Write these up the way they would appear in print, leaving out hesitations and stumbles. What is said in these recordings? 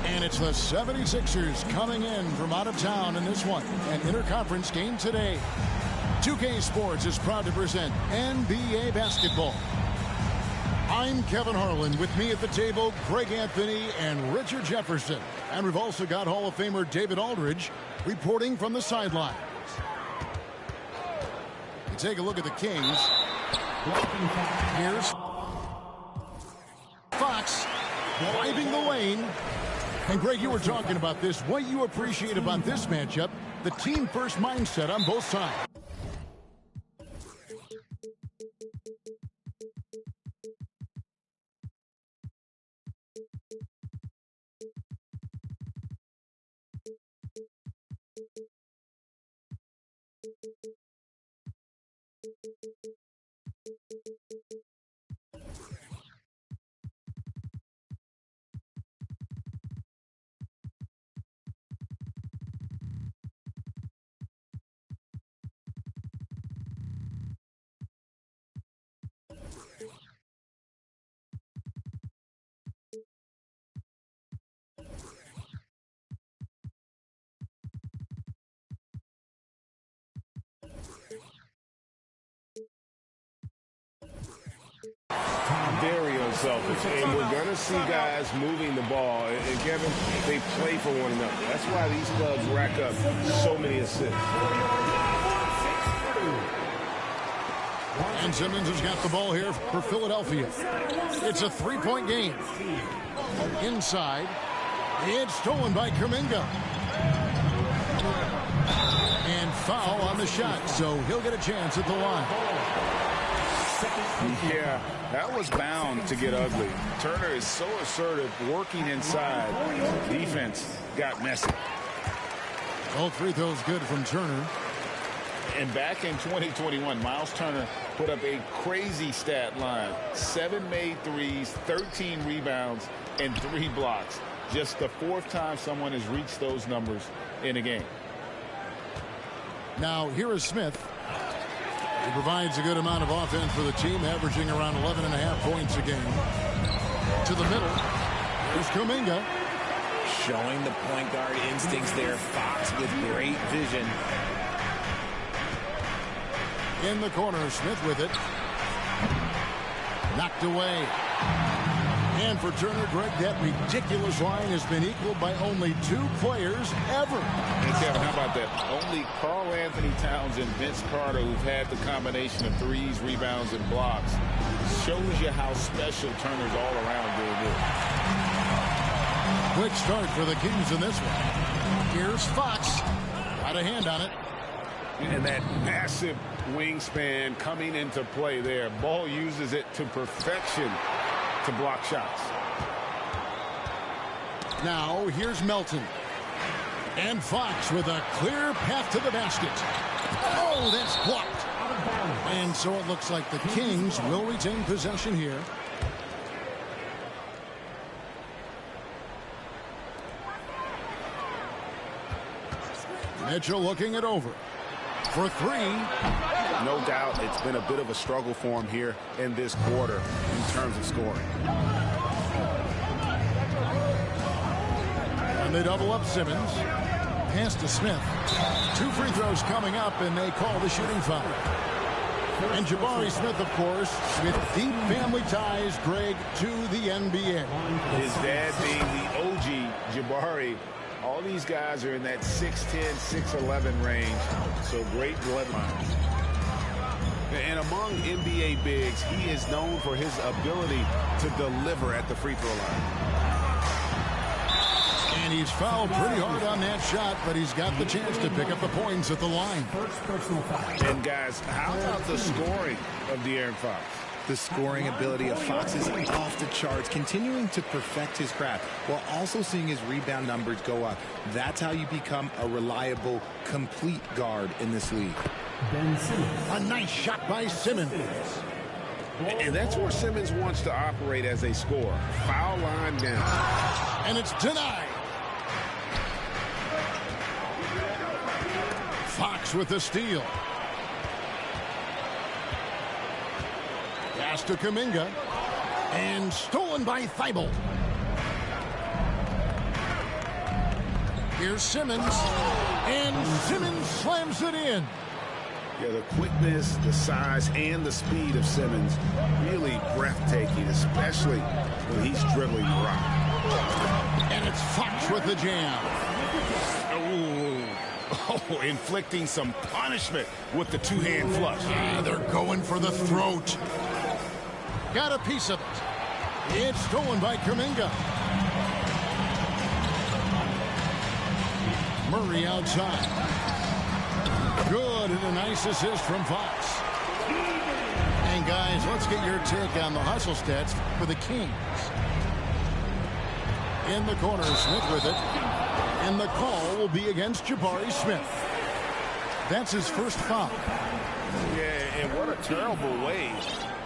And it's the 76ers coming in from out of town in this one, an interconference game today. 2K Sports is proud to present NBA basketball. I'm Kevin Harlan. With me at the table, Craig Anthony and Richard Jefferson. And we've also got Hall of Famer David Aldridge reporting from the sidelines. You take a look at the Kings. Here's Fox driving the lane. And Greg, you were talking about this. What you appreciate about this matchup, the team-first mindset on both sides. Very unselfish, and we're going to see guys moving the ball. And Kevin, they play for one another. That's why these clubs rack up so many assists. And Simmons has got the ball here for Philadelphia. It's a three-point game. Inside, it's stolen by Kuminga. And foul on the shot, so he'll get a chance at the line. Yeah, that was bound to get ugly. Turner is so assertive, working inside. Defense got messy. All free throws good from Turner. And back in 2021, Miles Turner put up a crazy stat line. 7 made threes, 13 rebounds, and 3 blocks. Just the 4th time someone has reached those numbers in a game. Now, here is Smith. He provides a good amount of offense for the team, averaging around 11.5 points a game. To the middle, here's Kuminga. Showing the point guard instincts there. Fox with great vision. In the corner, Smith with it. Knocked away. And for Turner, Greg, that ridiculous line has been equaled by only 2 players ever. And Kevin, how about that? Only Karl Anthony Towns and Vince Carter, who've had the combination of threes, rebounds, and blocks. Shows you how special Turner's all around doing this. Quick start for the Kings in this one. Here's Fox. Got a hand on it. And that massive wingspan coming into play there. Ball uses it to perfection to block shots. Now here's Melton. And Fox with a clear path to the basket. Oh, that's blocked. And so it looks like the Kings will retain possession here. Mitchell looking it over. For 3. No doubt it's been a bit of a struggle for him here in this quarter in terms of scoring. And they double up Simmons. Pass to Smith. 2 free throws coming up, and they call the shooting foul. And Jabari Smith, of course, with deep family ties, Greg, to the NBA. His dad being the OG Jabari. All these guys are in that 6'10", 6'11" range, so great bloodline. And among NBA bigs, he is known for his ability to deliver at the free throw line. And he's fouled pretty hard on that shot, but he's got the chance to pick up the points at the line. And guys, how about the scoring of De'Aaron Fox? The scoring ability of Fox is off the charts, continuing to perfect his craft while also seeing his rebound numbers go up. That's how you become a reliable, complete guard in this league. A nice shot by Simmons. And that's where Simmons wants to operate as a scorer. Foul line down. And it's denied. Fox with the steal. Pass to Kuminga. And stolen by Thibault. Here's Simmons. And Simmons slams it in. Yeah, the quickness, the size, and the speed of Simmons really breathtaking, especially when he's dribbling the rock. And it's Fox with the jam. Oh, inflicting some punishment with the two-hand flush. Yeah, they're going for the throat. Got a piece of it. It's stolen by Kuminga. Murray outside. Good, and a nice assist from Fox. And guys, let's get your take on the hustle stats for the Kings. In the corner, Smith with it. And the call will be against Jabari Smith. That's his first foul. Yeah, and what a terrible way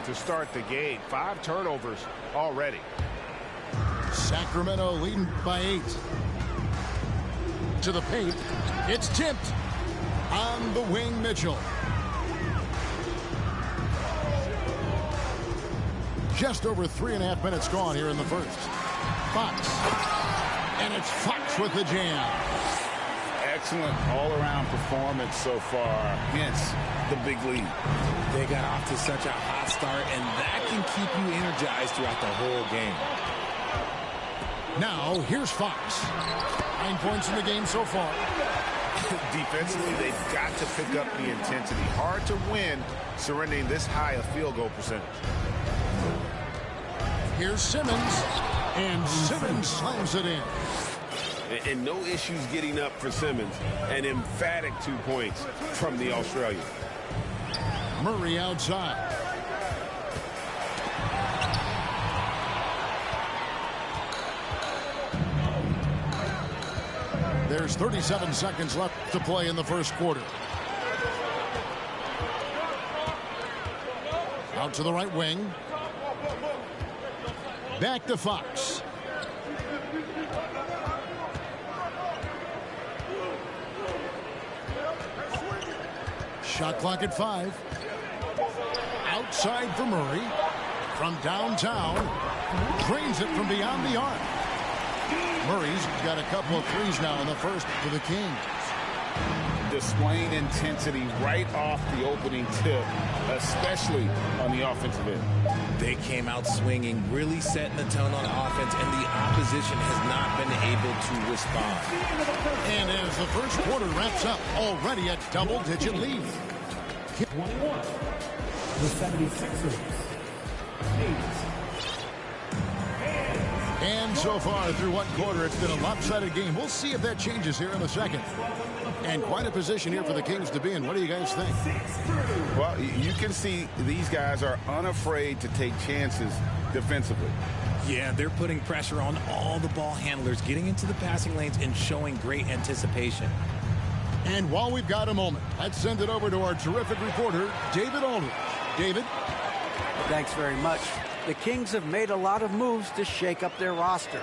to start the game. 5 turnovers already. Sacramento leading by 8. To the paint. It's tipped. On the wing, Mitchell. Just over 3.5 minutes gone here in the first. Fox. And it's Fox with the jam. Excellent all-around performance so far against the big lead. They got off to such a hot start, and that can keep you energized throughout the whole game. Now, here's Fox. 9 points in the game so far. Defensively, they've got to pick up the intensity. Hard to win surrendering this high a field goal percentage. Here's Simmons. And Simmons slams it in. And no issues getting up for Simmons. An emphatic 2 points from the Australian. Murray outside. There's 37 seconds left to play in the first quarter. Out to the right wing. Back to Fox. Shot clock at 5. Outside for Murray. From downtown. Drains it from beyond the arc. Murray's got a couple of threes now in the first for the Kings. Displaying intensity right off the opening tip, especially on the offensive end. They came out swinging, really setting the tone on offense, and the opposition has not been able to respond. And as the first quarter wraps up, already a double-digit lead. 21. The 76ers. And so far through one quarter, it's been a lopsided game. We'll see if that changes here in the second. And quite a position here for the Kings to be in. What do you guys think? Well, you can see these guys are unafraid to take chances defensively. Yeah, they're putting pressure on all the ball handlers, getting into the passing lanes and showing great anticipation. And while we've got a moment, let's send it over to our terrific reporter, David Aldridge. David? Thanks very much. The Kings have made a lot of moves to shake up their roster.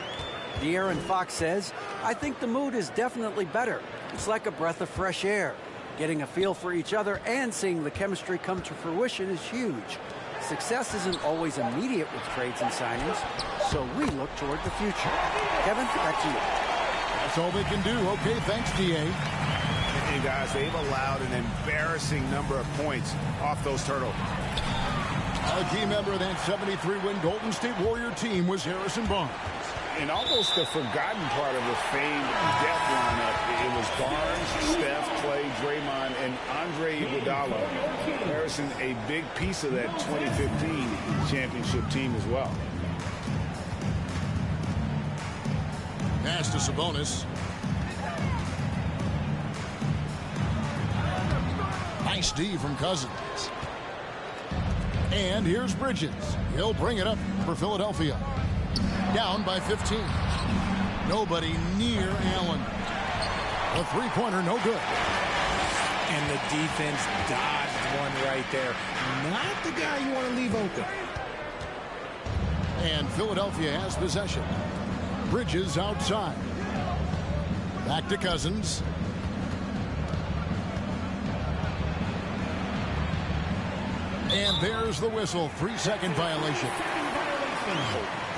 De'Aaron Fox says, I think the mood is definitely better. It's like a breath of fresh air. Getting a feel for each other and seeing the chemistry come to fruition is huge. Success isn't always immediate with trades and signings, so we look toward the future. Kevin, back to you. That's all they can do. Okay, thanks, D.A. And guys, they've allowed an embarrassing number of points off those turnovers. A key member of that 73-win Golden State Warrior team was Harrison Barnes. And almost the forgotten part of the famed depth lineup, it was Barnes, Steph, Clay, Draymond, and Andre Iguodala. Harrison, a big piece of that 2015 championship team as well. Pass to Sabonis. Nice D from Cousins. And here's Bridges. He'll bring it up for Philadelphia. Down by 15. Nobody near Allen. A three-pointer, no good. And the defense dodged one right there. Not the guy you want to leave open. And Philadelphia has possession. Bridges outside. Back to Cousins. And there's the whistle. 3-second violation.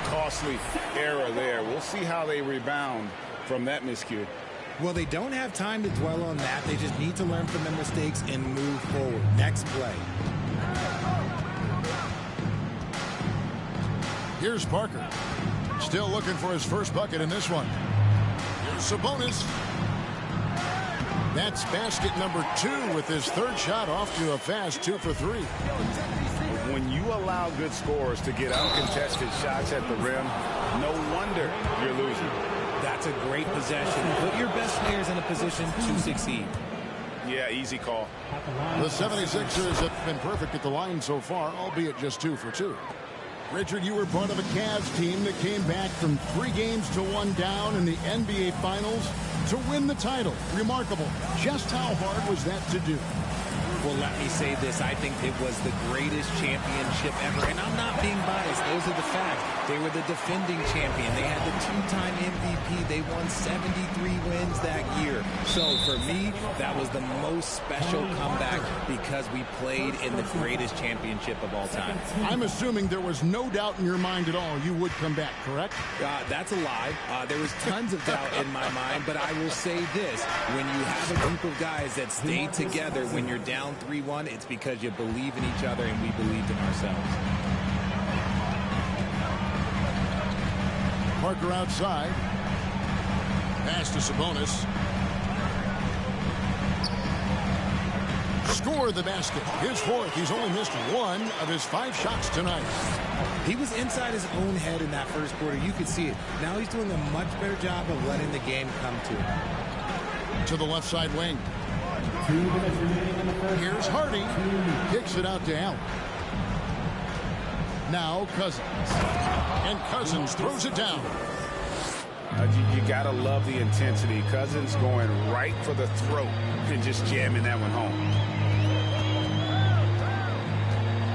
Costly error there. We'll see how they rebound from that miscue. Well, they don't have time to dwell on that. They just need to learn from their mistakes and move forward. Next play. Here's Parker. Still looking for his first bucket in this one. Here's Sabonis. That's basket number 2 with his third shot off to a fast 2 for 3. When you allow good scorers to get uncontested shots at the rim, no wonder you're losing. That's a great possession. Put your best players in a position to succeed. Yeah, easy call. The 76ers have been perfect at the line so far, albeit just 2 for 2. Richard, you were part of a Cavs team that came back from 3 games to 1 down in the NBA Finals to win the title. Remarkable. Just how hard was that to do? Well, let me say this. I think it was the greatest championship ever. And I'm not being biased. Those are the facts. They were the defending champion. They had the 2-time MVP. They won 73 wins that year. So for me, that was the most special comeback because we played in the greatest championship of all time. I'm assuming there was no doubt in your mind at all you would come back, correct? That's a lie. There was tons of doubt in my mind, but I will say this. When you have a group of guys that stay together when you're down 3-1, it's because you believe in each other and we believed in ourselves. Parker outside. Pass to Sabonis. Score the basket. His 4th. He's only missed 1 of his 5 shots tonight. He was inside his own head in that first quarter. You could see it. Now he's doing a much better job of letting the game come to him. To the left side wing. Here's Hardy. Kicks it out to Allen. Now Cousins. And Cousins throws it down. You got to love the intensity. Cousins going right for the throat and just jamming that one home.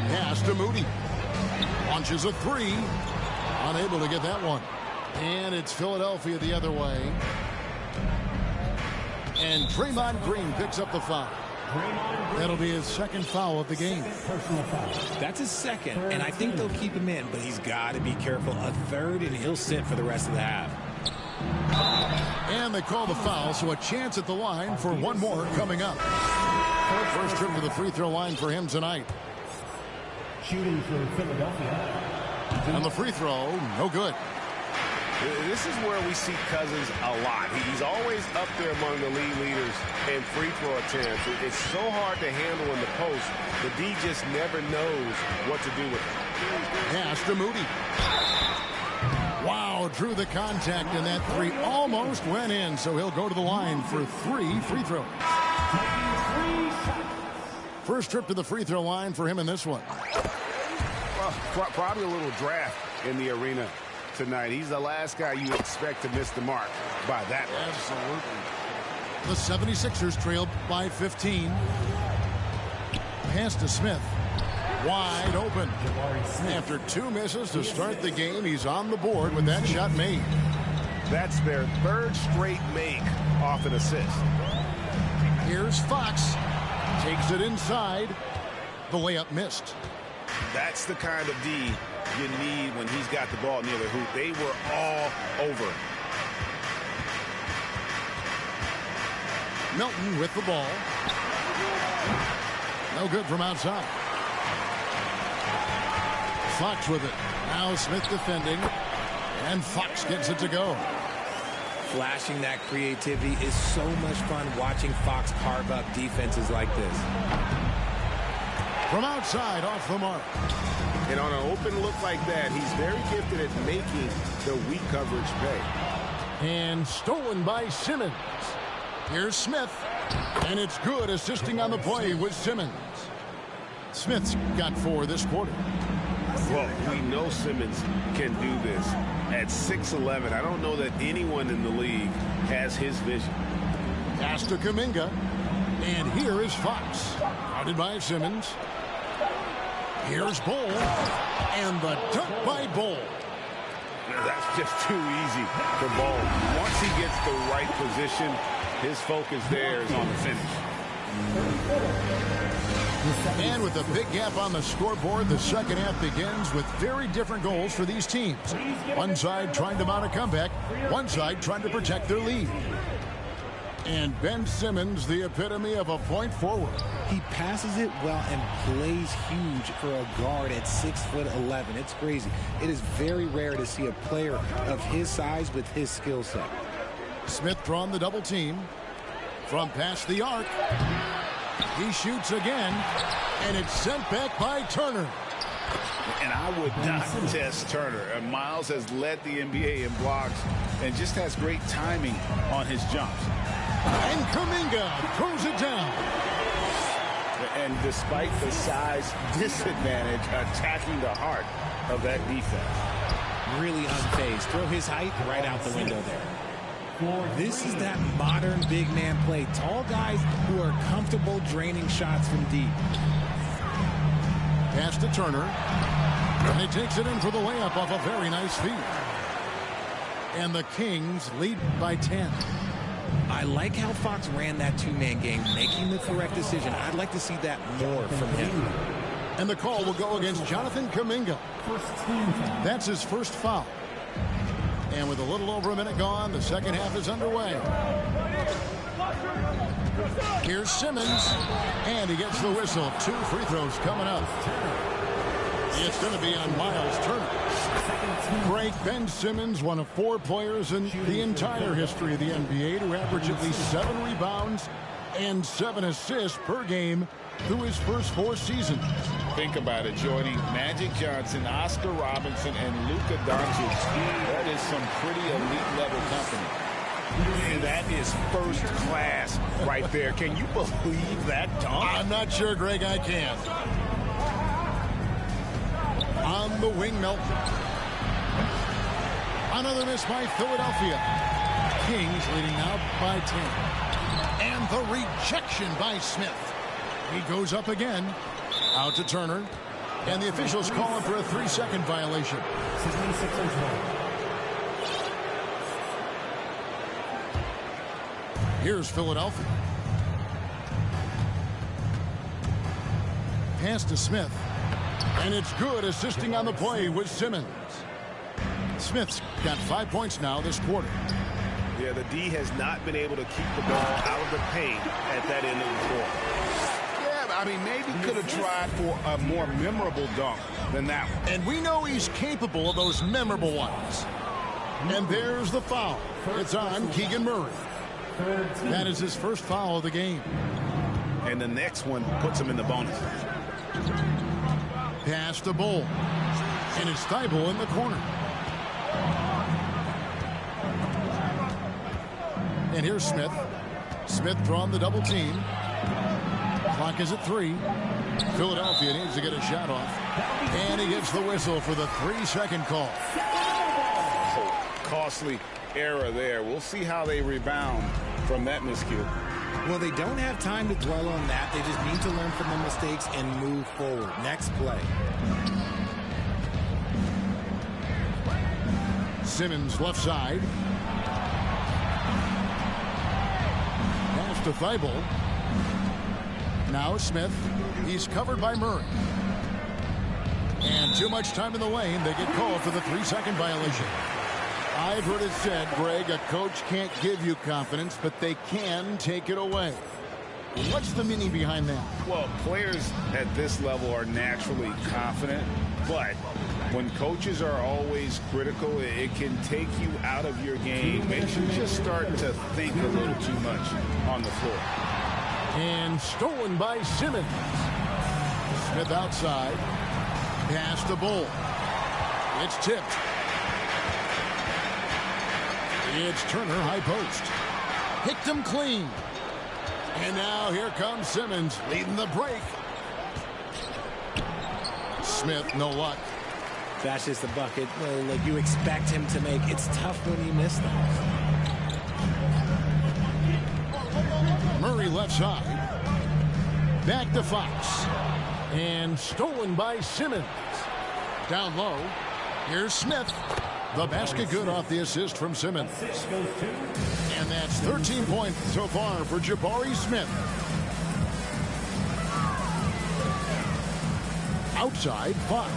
Pass to Moody. Launches a 3. Unable to get that one. And it's Philadelphia the other way. And Draymond Green picks up the foul. That'll be his 2nd foul of the game. That's his 2nd, and I think they'll keep him in, but he's got to be careful. A 3rd, and he'll sit for the rest of the half. And they call the foul, so a chance at the line for 1 more coming up. First trip to the free throw line for him tonight. Shooting for Philadelphia. And the free throw, no good. This is where we see Cousins a lot. He's always up there among the league leaders in free throw attempts. It's so hard to handle in the post. The D just never knows what to do with it. Pass to Moody. Wow, drew the contact, and that 3 almost went in, so he'll go to the line for 3 free throws. First trip to the free throw line for him in this one. Well, probably a little draft in the arena tonight. He's the last guy you expect to miss the mark by that much. Absolutely. The 76ers trailed by 15. Pass to Smith. Wide open. After 2 misses to start the game, he's on the board with that shot made. That's their 3rd straight make off an assist. Here's Fox. Takes it inside. The layup missed. That's the kind of D you need when he's got the ball near the hoop. They were all over. Milton with the ball. No good from outside. Fox with it. Now Smith defending. And Fox gets it to go. Flashing that creativity is so much fun watching Fox carve up defenses like this. From outside, off the mark. And on an open look like that, he's very gifted at making the weak coverage pay. And stolen by Simmons. Here's Smith. And it's good, assisting on the play with Simmons. Smith's got 4 this quarter. Well, we know Simmons can do this. At 6'11", I don't know that anyone in the league has his vision. Pass to Kuminga. And here is Fox. Guarded by Simmons. Here's Bol. And the dunk by Bol. That's just too easy for Bol. Once he gets the right position, his focus there is on the finish. And with a big gap on the scoreboard, the second half begins with very different goals for these teams. One side trying to mount a comeback, one side trying to protect their lead. And Ben Simmons, the epitome of a point forward. He passes it well and plays huge for a guard at 6'11". It's crazy. It is very rare to see a player of his size with his skill set. Smith drawn the double team from past the arc. He shoots again, and it's sent back by Turner. And I would not test Turner. Miles has led the NBA in blocks and just has great timing on his jumps. And Kuminga throws it down. And despite the size disadvantage, attacking the heart of that defense. Really unfazed. Throw his height right out the window there. This is that modern big man play. Tall guys who are comfortable draining shots from deep. Pass to Turner. And he takes it in for the layup off a very nice feed. And the Kings lead by 10. I like how Fox ran that two-man game, making the correct decision. I'd like to see that more from him. And the call will go against Jonathan Kuminga. That's his first foul. And with a little over a minute gone, the second half is underway. Here's Simmons, and he gets the whistle. 2 free throws coming up. It's going to be on Miles Turner. Great. Ben Simmons, one of 4 players in the entire history of the NBA to average at least 7 rebounds and 7 assists per game through his first 4 seasons. Think about it, joining Magic Johnson, Oscar Robinson, and Luka Doncic. That is some pretty elite level company. And that is first class right there. Can you believe that dunk? I'm not sure, Greg, I can. On the wing, Melton. Another miss by Philadelphia. Kings leading now by 10. And the rejection by Smith. He goes up again. Out to Turner. And the officials call him for a 3-second violation. Here's Philadelphia. Pass to Smith. And it's good, assisting on the play with Simmons. Smith's got 5 points now this quarter. Yeah, the D has not been able to keep the ball out of the paint at that end of the floor. Yeah, I mean, maybe could have tried for a more memorable dunk than that one. And we know he's capable of those memorable ones. And there's the foul. It's on Keegan Murray. That is his first foul of the game. And the next one puts him in the bonus. Pass to Bull. And it's Thibault in the corner. And here's Smith. Smith drawn the double team. Clock is at 3. Philadelphia needs to get a shot off. And he gets the whistle for the 3-second call. Costly error there. We'll see how they rebound from that miscue. Well, they don't have time to dwell on that. They just need to learn from the mistakes and move forward. Next play. Simmons left side. Pass to Thibault. Now Smith. He's covered by Murray. And too much time in the lane. They get called for the 3-second violation. I've heard it said, Greg, a coach can't give you confidence, but they can take it away. What's the meaning behind that? Well, players at this level are naturally confident, but when coaches are always critical, it can take you out of your game. Makes you just start to think a little too much on the floor. And stolen by Simmons. Smith outside. Pass to Bull. It's tipped. It's Turner, high post. Picked him clean. And now here comes Simmons leading the break. Smith, no luck. That's just the bucket like you expect him to make. It's tough when you miss that. Murray left side. Back to Fox. And stolen by Simmons. Down low. Here's Smith. The basket good off the assist from Simmons. And that's 13 points so far for Jabari Smith. Outside, Fox.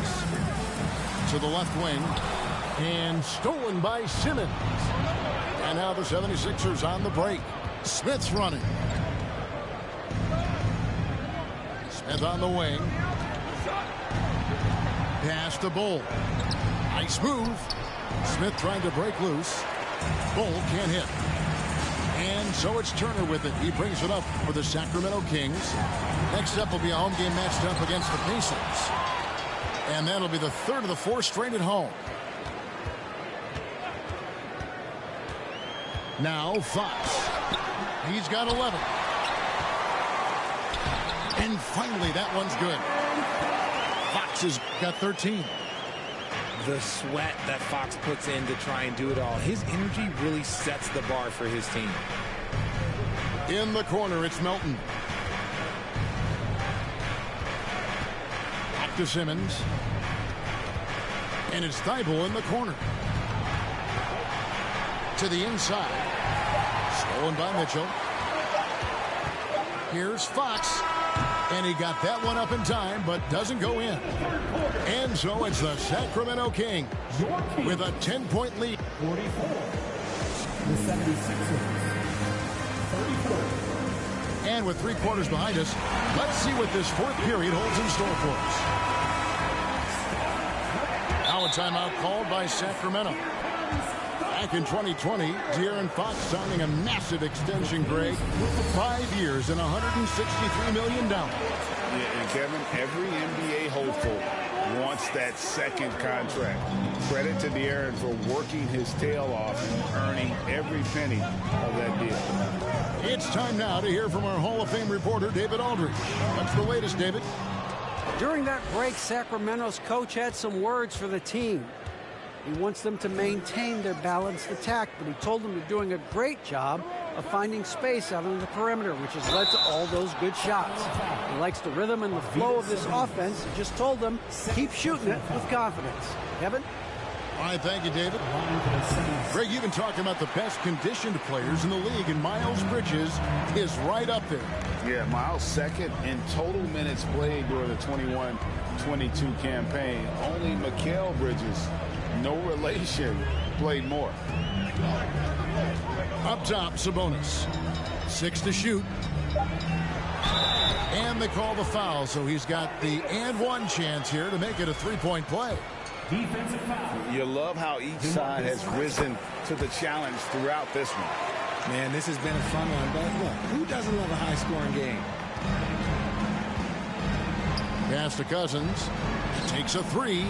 To the left wing. And stolen by Simmons. And now the 76ers on the break. Smith's running. Smith on the wing. Pass to Bull. Nice move. Smith trying to break loose. Bull can't hit. And so it's Turner with it. He brings it up for the Sacramento Kings. Next up will be a home game matched up against the Pacers. And that'll be the third of the four straight at home. Now Fox. He's got 11. And finally that one's good. Fox has got 13. The sweat that Fox puts in to try and do it all. His energy really sets the bar for his team. In the corner, it's Melton. Back to Simmons. And it's Thibault in the corner. To the inside. Stolen by Mitchell. Here's Fox. And he got that one up in time, but doesn't go in. And so it's the Sacramento Kings with a 10-point lead. 44. The 76ers. 34. And with 3 quarters behind us, let's see what this fourth period holds in store for us. Now a timeout called by Sacramento. Back in 2020, De'Aaron Fox signing a massive extension, Greg. 5 years and $163 million. Yeah, and Kevin, every NBA hopeful wants that second contract. Credit to De'Aaron for working his tail off and earning every penny of that deal. It's time now to hear from our Hall of Fame reporter, David Aldridge. What's the latest, David? During that break, Sacramento's coach had some words for the team. He wants them to maintain their balanced attack, but he told them they're doing a great job of finding space out on the perimeter, which has led to all those good shots. He likes the rhythm and the flow of this offense. He just told them, keep shooting it with confidence. Kevin? All right, thank you, David. Greg, you've been talking about the best conditioned players in the league, and Miles Bridges is right up there. Yeah, Miles second in total minutes played during the 21-22 campaign. Only Mikal Bridges, no relation, played more. Up top, Sabonis. 6 to shoot. And they call the foul, so he's got the and one chance here to make it a three-point play. Defensive foul. You love how each side has risen to the challenge throughout this one. Man, this has been a fun one, but look, who doesn't love a high-scoring game? Pass to Cousins. Takes a 3.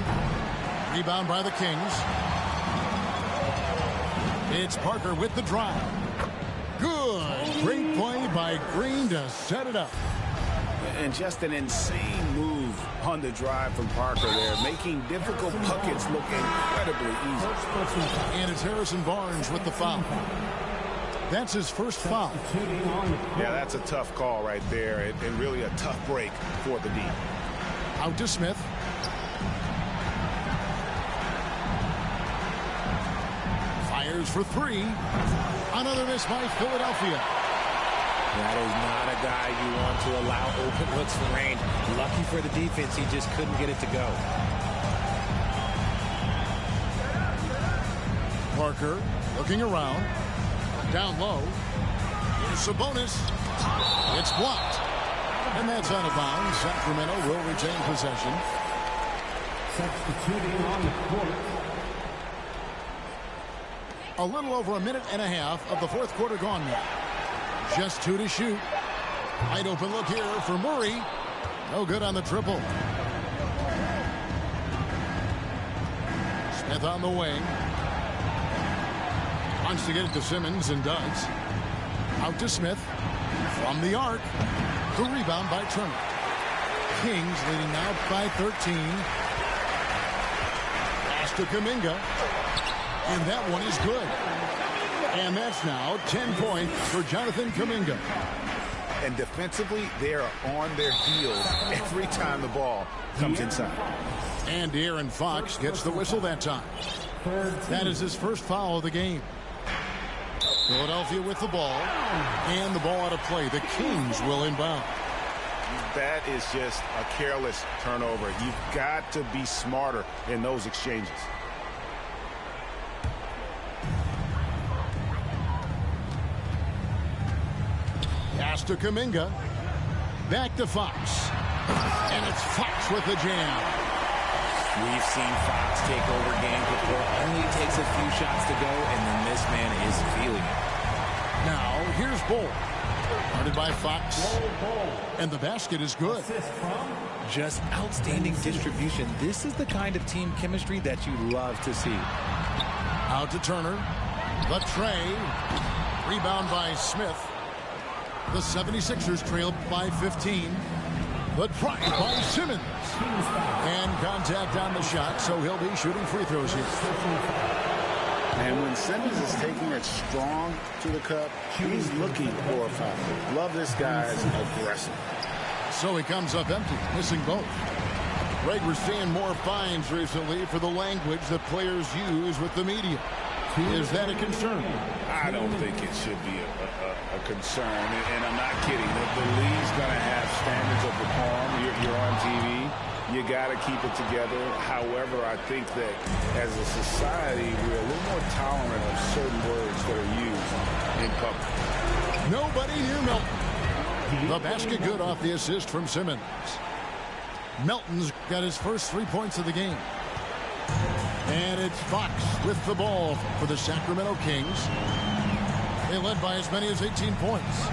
Rebound by the Kings. It's Parker with the drive. Good. Great play by Green to set it up. And just an insane move on the drive from Parker there, making difficult buckets look incredibly easy. And it's Harrison Barnes with the foul. That's his first foul. Yeah, that's a tough call right there, and really a tough break for the D. Out to Smith. Fires for 3. Another miss by Philadelphia. That is not a guy you want to allow open looks from range. Lucky for the defense, he just couldn't get it to go. Parker looking around. Down low. Here's Sabonis. It's blocked. And that's out of bounds. Sacramento will retain possession. Substituting on the court. A little over a minute and a half of the fourth quarter gone now. Just 2 to shoot. Wide open look here for Murray. No good on the triple. Smith on the wing. Wants to get it to Simmons and does. Out to Smith. From the arc. The rebound by Turner. Kings leading now by 13. Pass to Kuminga. And that one is good. And that's now 10 points for Jonathan Kuminga. And defensively, they are on their heels every time the ball comes inside. And De'Aaron Fox gets the whistle that time. That is his first foul of the game. Philadelphia with the ball. And the ball out of play. The Kings will inbound. That is just a careless turnover. You've got to be smarter in those exchanges. Pass to Kuminga. Back to Fox. And it's Fox with the jam. We've seen Fox take over games before. Only takes a few shots to go, and then this man is feeling it. Now, here's Bull. Guarded by Fox. And the basket is good. Just outstanding distribution. This is the kind of team chemistry that you love to see. Out to Turner. The tray. Rebound by Smith. The 76ers trail by 15. The try by Simmons. And contact on the shot, so he'll be shooting free throws here. And when Simmons is taking it strong to the cup, he's looking for a foul. Love this guy's aggressive. So he comes up empty, missing both. Greg, we're seeing more fines recently for the language that players use with the media. Is that a concern? I don't think it should be a concern, and I'm not kidding. The league's going to have standards of decorum. You're on TV. You got to keep it together. However, I think that as a society, we're a little more tolerant of certain words that are used in public. Nobody near Melton. The basket good off the assist from Simmons. Melton's got his first 3 points of the game. And it's Fox with the ball for the Sacramento Kings. They led by as many as 18 points.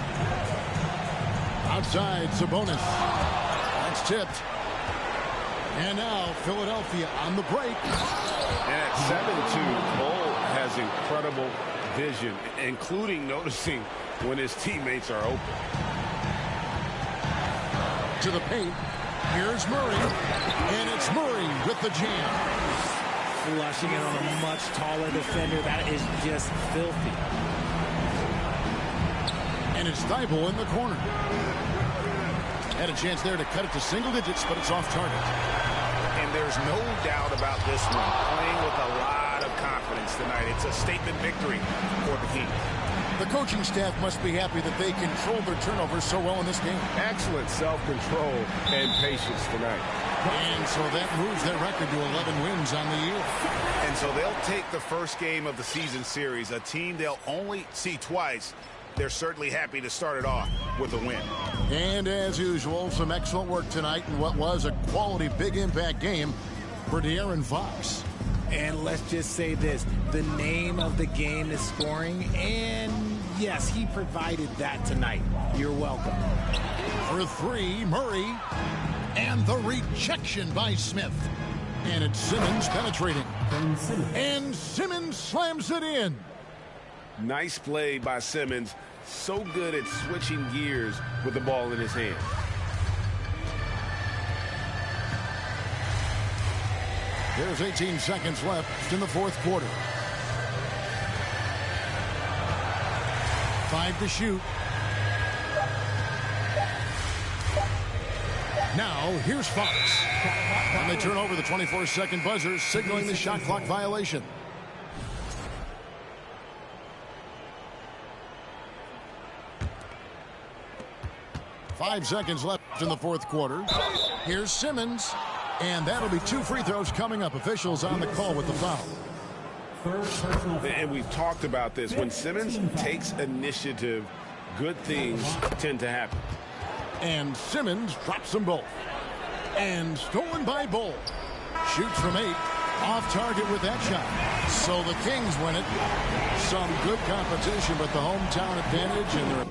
Outside, Sabonis. That's tipped. And now Philadelphia on the break. And at 7-2, Bull has incredible vision, including noticing when his teammates are open. To the paint. Here's Murray. And it's Murray with the jam. Flushing it on a much taller defender. That is just filthy. And it's Thibault in the corner. Had a chance there to cut it to single digits, but it's off target. And there's no doubt about this one. Playing with a lot of confidence tonight. It's a statement victory for the Heat. The coaching staff must be happy that they controlled their turnovers so well in this game. Excellent self-control and patience tonight. And so that moves their record to 11 wins on the year. And so they'll take the first game of the season series, a team they'll only see twice. They're certainly happy to start it off with a win. And as usual, some excellent work tonight in what was a quality big impact game for De'Aaron Fox. And let's just say this, the name of the game is scoring, and yes, he provided that tonight. You're welcome. For three, Murray, and the rejection by Smith. And it's Simmons penetrating. And Simmons slams it in. Nice play by Simmons. So good at switching gears with the ball in his hand. There's 18 seconds left in the fourth quarter. 5 to shoot. Now, here's Fox. And they turn over the 24-second buzzer, signaling the shot clock violation. Five seconds left in the fourth quarter. Here's Simmons. And that'll be 2 free throws coming up. Officials on the call with the foul. And we've talked about this. When Simmons takes initiative, good things tend to happen. And Simmons drops them both. And stolen by Bull. Shoots from 8. Off target with that shot. So the Kings win it. Some good competition, but the hometown advantage. And they're